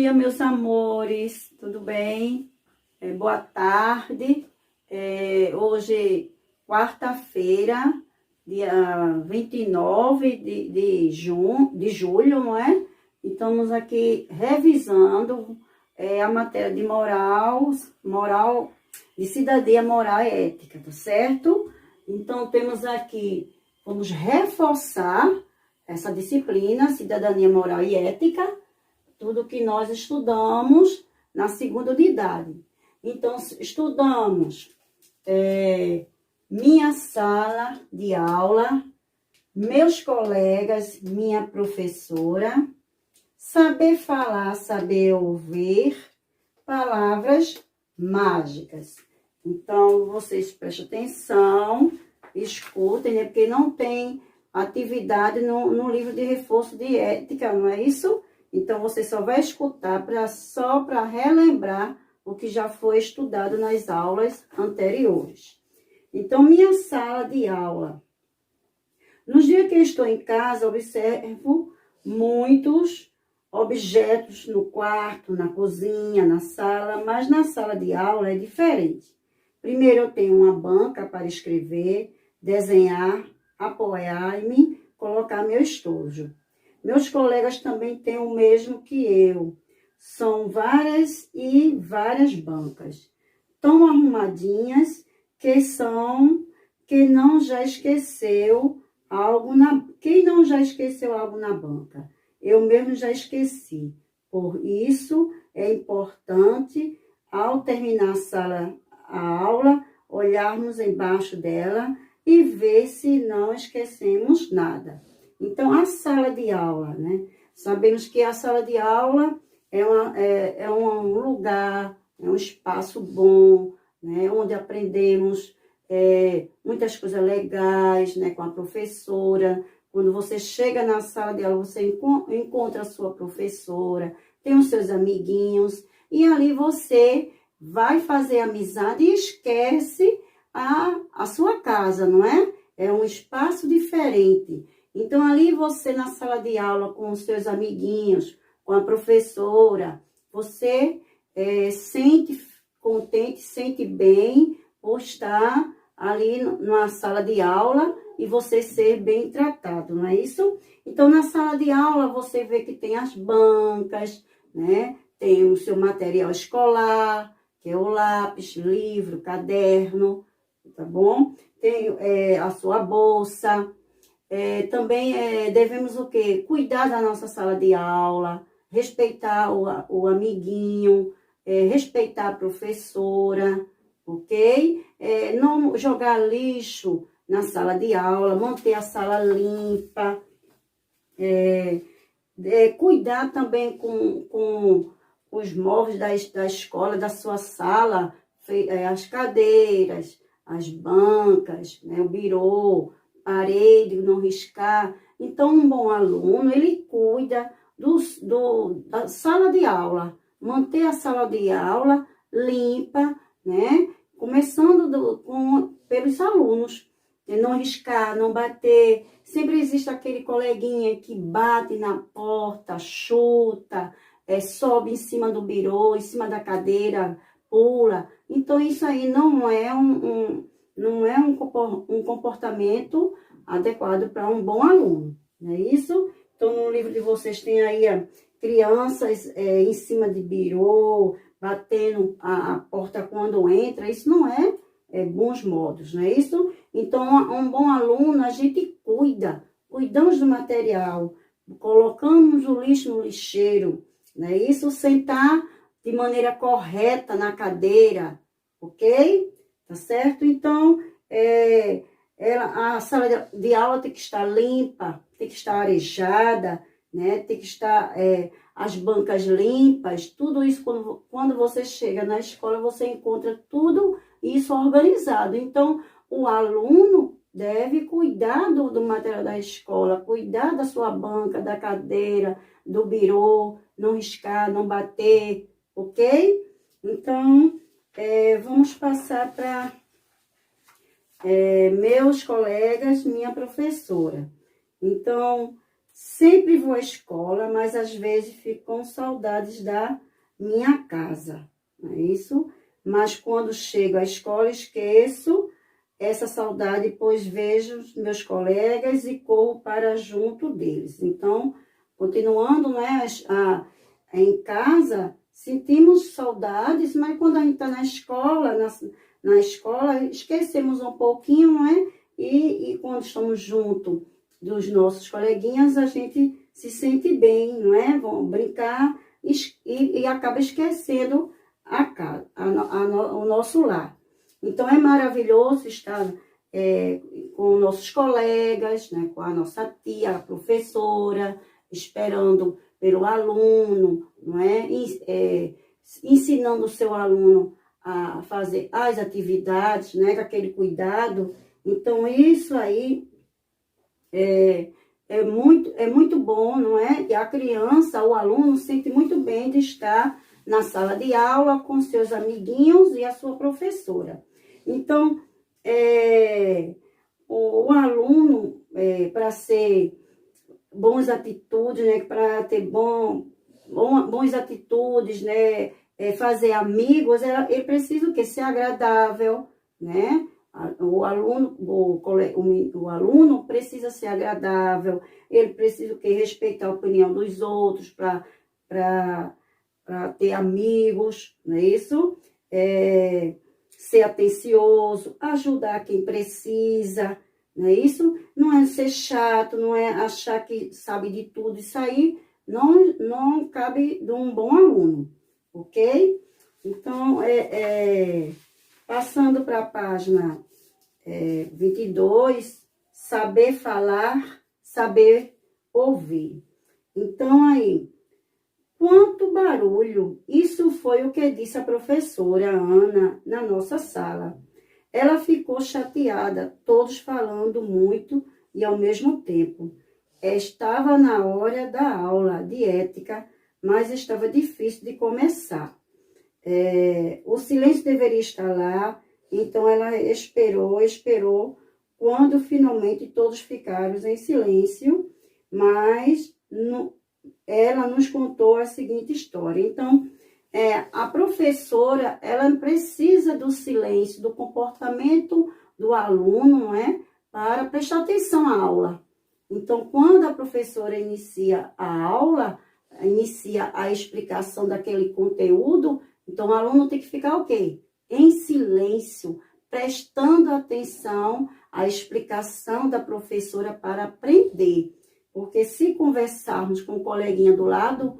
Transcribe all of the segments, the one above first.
dia, meus amores, tudo bem? Boa tarde. Hoje, quarta-feira, dia 29 de julho, não é? Estamos aqui revisando a matéria de moral, de cidadania moral e ética, tá certo? Então, temos aqui, vamos reforçar essa disciplina, cidadania moral e ética, tudo que nós estudamos na segunda unidade. Então, estudamos minha sala de aula, meus colegas, minha professora, saber falar, saber ouvir, palavras mágicas. Então, vocês prestem atenção, escutem, né? Porque não tem atividade no livro de reforço de ética, não é isso? Então, você só vai escutar só para relembrar o que já foi estudado nas aulas anteriores. Então, minha sala de aula. Nos dias que eu estou em casa, observo muitos objetos no quarto, na cozinha, na sala, mas na sala de aula é diferente. Primeiro, eu tenho uma banca para escrever, desenhar, apoiar-me, colocar meu estojo. Meus colegas também têm o mesmo que eu. São várias e várias bancas. Tão arrumadinhas quem não já esqueceu algo na banca? Eu mesmo já esqueci. Por isso, é importante, ao terminar a aula, olharmos embaixo dela e ver se não esquecemos nada. Então, a sala de aula, né? Sabemos que a sala de aula é um lugar, é um espaço bom, né? Onde aprendemos muitas coisas legais, né? Com a professora. Quando você chega na sala de aula, você encontra a sua professora, tem os seus amiguinhos, e ali você vai fazer amizade e esquece a sua casa, não é? É um espaço diferente. Então, ali você, na sala de aula, com os seus amiguinhos, com a professora, você sente contente, sente bem por estar ali na sala de aula e você ser bem tratado, não é isso? Então, na sala de aula, você vê que tem as bancas, né? Tem o seu material escolar, que é o lápis, livro, caderno, tá bom? Tem a sua bolsa. Também devemos o quê? Cuidar da nossa sala de aula, respeitar o amiguinho, respeitar a professora, ok? Não jogar lixo na sala de aula, manter a sala limpa, cuidar também com os móveis da escola, da sua sala, as cadeiras, as bancas, né, o birô, parede, não riscar. Então, um bom aluno, ele cuida da sala de aula, manter a sala de aula limpa, né? Começando pelos alunos, não riscar, não bater. Sempre existe aquele coleguinha que bate na porta, chuta, sobe em cima do birô, em cima da cadeira, pula. Então, isso aí não é um comportamento adequado para um bom aluno, não é isso? Então, no livro de vocês tem aí crianças em cima de birô, batendo a porta quando entra. Isso não é bons modos, não é isso? Então, um bom aluno, a gente cuidamos do material, colocamos o lixo no lixeiro, não é isso? Sentar de maneira correta na cadeira, ok? Tá certo? Então, a sala de aula tem que estar limpa, tem que estar arejada, né? Tem que estar as bancas limpas, tudo isso. Quando você chega na escola, você encontra tudo isso organizado. Então, o aluno deve cuidar do material da escola, cuidar da sua banca, da cadeira, do birô, não riscar, não bater, ok? Então, vamos passar para meus colegas, minha professora. Então, Sempre vou à escola, mas às vezes fico com saudades da minha casa, não é isso? Mas quando chego à escola, esqueço essa saudade, pois vejo os meus colegas e corro para junto deles. Então, continuando, né, em casa, sentimos saudades, mas quando a gente está na escola, na escola, esquecemos um pouquinho, né? E quando estamos junto dos nossos coleguinhas, a gente se sente bem, não é? Vamos brincar e acaba esquecendo o nosso lar. Então, é maravilhoso estar com nossos colegas, né, com a nossa tia, a professora, esperando pelo aluno, não é? Ensinando o seu aluno a fazer as atividades, né, com aquele cuidado. Então, isso aí é muito bom, não é? E a criança, o aluno, sente muito bem de estar na sala de aula com seus amiguinhos e a sua professora. Então, o aluno, para ser boas atitudes, né, para ter boas atitudes, né, fazer amigos, ele precisa o quê? Ser agradável, né? O aluno precisa ser agradável, ele precisa o quê? Respeitar a opinião dos outros para ter amigos, não é isso? Ser atencioso, ajudar quem precisa, não é isso? Não é ser chato, não é achar que sabe de tudo. Isso aí não cabe de um bom aluno, ok? Então, passando para a página 22, saber falar, saber ouvir. Então, aí, quanto barulho! Isso foi o que disse a professora Ana na nossa sala. Ela ficou chateada, todos falando muito e ao mesmo tempo. Estava na hora da aula de ética, mas estava difícil de começar. O silêncio deveria estar lá, então ela esperou, quando finalmente todos ficaram em silêncio, mas ela nos contou a seguinte história. Então, a professora, ela precisa do silêncio, do comportamento do aluno, não é? Para prestar atenção à aula. Então, quando a professora inicia a aula, inicia a explicação daquele conteúdo, então o aluno tem que ficar o quê? Em silêncio, prestando atenção à explicação da professora para aprender. Porque se conversarmos com o coleguinha do lado,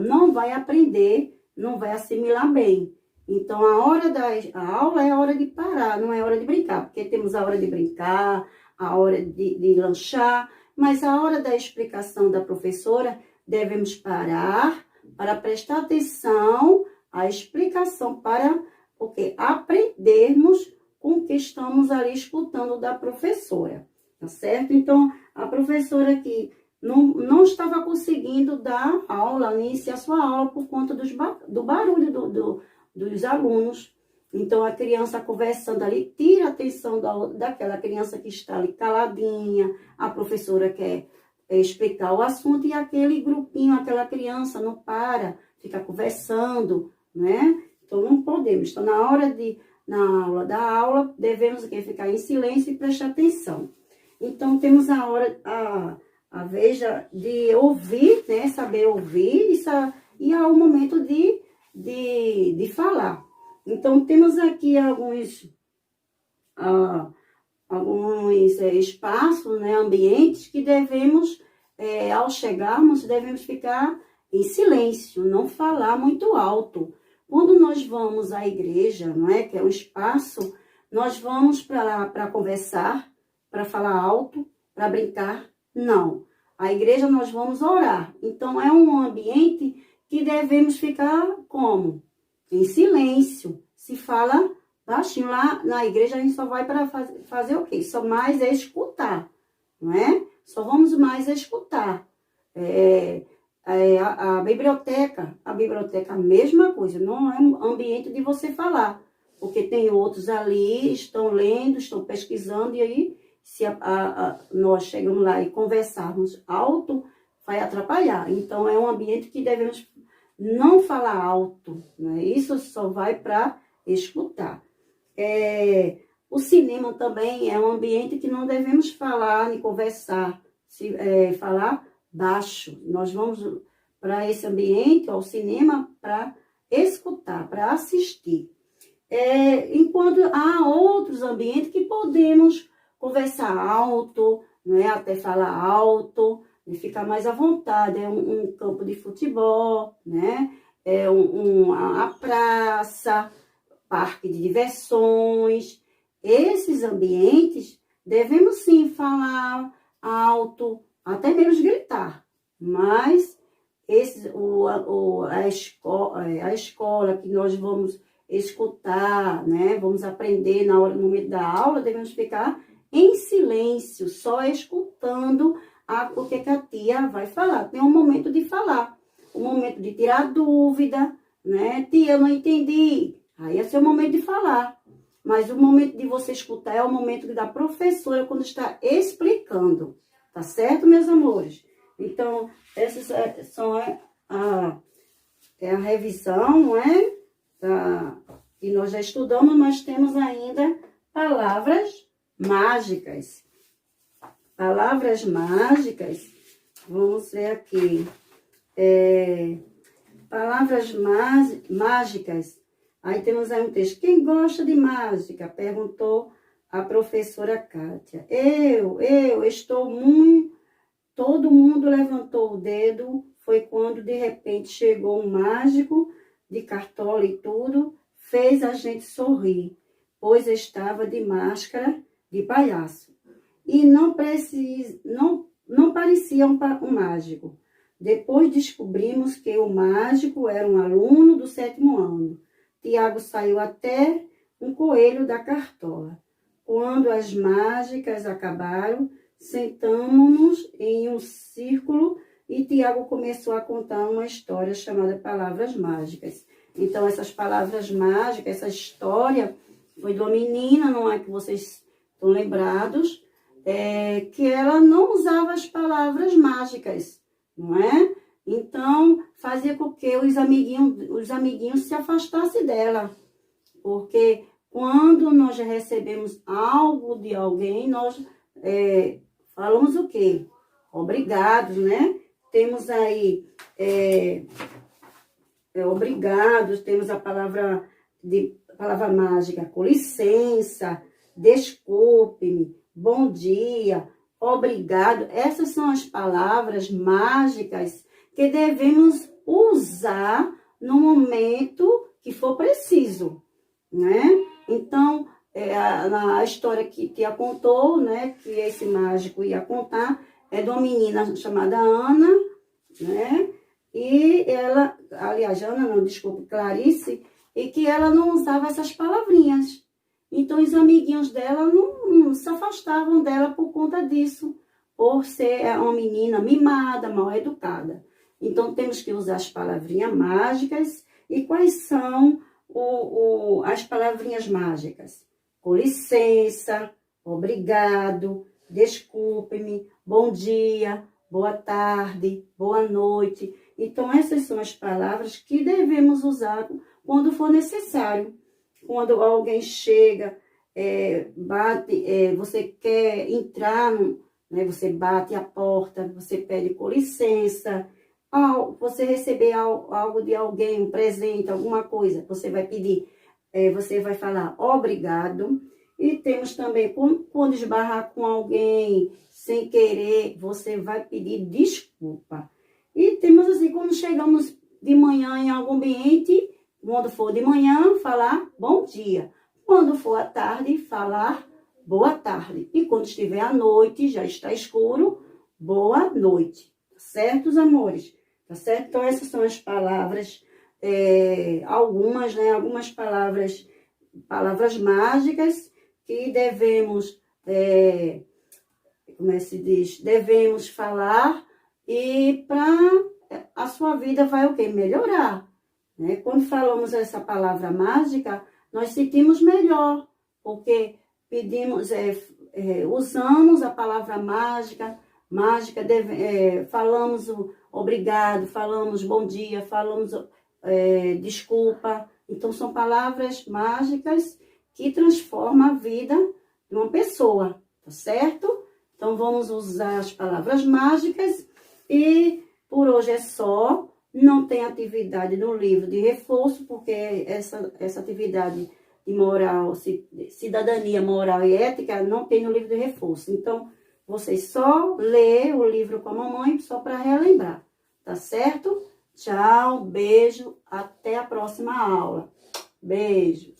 não vai aprender, não vai assimilar bem. Então, a aula é a hora de parar, não é a hora de brincar. Porque temos a hora de brincar, a hora de lanchar, mas a hora da explicação da professora, devemos parar para prestar atenção à explicação, para aprendermos com o que estamos ali escutando da professora, tá certo? Então, a professora aqui não estava conseguindo dar aula, iniciar sua aula por conta do barulho dos alunos. Então, a criança conversando ali, tira a atenção daquela criança que está ali caladinha, a professora quer explicar o assunto e aquele grupinho, aquela criança não para, fica conversando, né? Então, não podemos. Então, na hora da aula, devemos ficar em silêncio e prestar atenção. Então, temos a vez de ouvir, né? Saber ouvir e há o momento de falar. Então, temos aqui alguns espaços, né? Ambientes que devemos, ao chegarmos, devemos ficar em silêncio, não falar muito alto. Quando nós vamos à igreja, não é? Que é um espaço, nós vamos para conversar, para falar alto, para brincar. Não. A igreja nós vamos orar. Então, é um ambiente que devemos ficar como? Em silêncio. Se fala baixinho. Lá na igreja a gente só vai para fazer o quê? Só mais escutar, não é? Só vamos mais escutar. A biblioteca, a mesma coisa. Não é um ambiente de você falar. Porque tem outros ali, estão lendo, estão pesquisando, e aí, se nós chegamos lá e conversarmos alto, vai atrapalhar. Então, é um ambiente que devemos não falar alto, né? Isso só vai para escutar. O cinema também é um ambiente que não devemos falar e conversar, falar baixo. Nós vamos para esse ambiente, ao cinema, para escutar, para assistir. Enquanto há outros ambientes que podemos conversar alto, né, até falar alto, e ficar mais à vontade. É um campo de futebol, né? A praça, parque de diversões. Esses ambientes devemos sim falar alto, até mesmo gritar, mas a escola que nós vamos escutar, né? Vamos aprender no momento da aula, devemos ficar em silêncio, só escutando o que a tia vai falar. Tem um momento de falar, um momento de tirar dúvida, né? Tia, eu não entendi. Aí é seu momento de falar. Mas o momento de você escutar é o momento da professora quando está explicando. Tá certo, meus amores? Então, essas são a revisão, não é? Que nós já estudamos, mas temos ainda palavras mágicas. Palavras mágicas, vamos ver aqui. Palavras mágicas. Aí temos aí um texto. Quem gosta de mágica? Perguntou a professora Kátia. Eu estou muito... Todo mundo levantou o dedo. Foi quando, de repente, chegou um mágico de cartola e tudo. Fez a gente sorrir, pois estava de máscara de palhaço. E não parecia um mágico. Depois descobrimos que o mágico era um aluno do 7º ano. Tiago saiu até um coelho da cartola. Quando as mágicas acabaram, sentamos-nos em um círculo e Tiago começou a contar uma história chamada Palavras Mágicas. Então, essas palavras mágicas, essa história foi de uma menina, não é que vocês estão lembrados, que ela não usava as palavras mágicas, não é? Então, fazia com que os amiguinhos se afastassem dela. Porque quando nós recebemos algo de alguém, nós falamos o quê? Obrigados, né? Temos aí obrigados, temos a palavra mágica, com licença, desculpe-me, bom dia, obrigado. Essas são as palavras mágicas que devemos usar no momento que for preciso, né? Então, a história que tia contou, né, que esse mágico ia contar, é de uma menina chamada Ana, né? E ela, aliás, Ana não, desculpe, Clarice, e que ela não usava essas palavrinhas. Então, os amiguinhos dela não se afastavam dela por conta disso, por ser uma menina mimada, mal educada. Então, temos que usar as palavrinhas mágicas. E quais são as palavrinhas mágicas? Com licença, obrigado, desculpe-me, bom dia, boa tarde, boa noite. Então, essas são as palavras que devemos usar quando for necessário. Quando alguém chega, você quer entrar, né, você bate a porta, você pede com licença. Você receber algo de alguém, um presente, alguma coisa, você vai pedir, você vai falar obrigado. E temos também, quando esbarrar com alguém sem querer, você vai pedir desculpa. E temos assim, quando chegamos de manhã em algum ambiente, quando for de manhã, falar bom dia. Quando for à tarde, falar boa tarde. E quando estiver à noite, já está escuro, boa noite. Certo, amores? Tá certo? Então, essas são as palavras, algumas, né? Algumas palavras mágicas que devemos, como se diz? Devemos falar e para a sua vida vai o quê? Melhorar. Né? Quando falamos essa palavra mágica, nós sentimos melhor, porque pedimos, usamos a palavra mágica, mágica, falamos o obrigado, falamos bom dia, falamos desculpa. Então, são palavras mágicas que transformam a vida de uma pessoa, tá certo? Então, vamos usar as palavras mágicas e por hoje é só. Não tem atividade no livro de reforço, porque essa atividade de moral, cidadania moral e ética não tem no livro de reforço. Então, vocês só lê o livro com a mamãe só para relembrar, tá certo? Tchau, beijo, até a próxima aula. Beijos.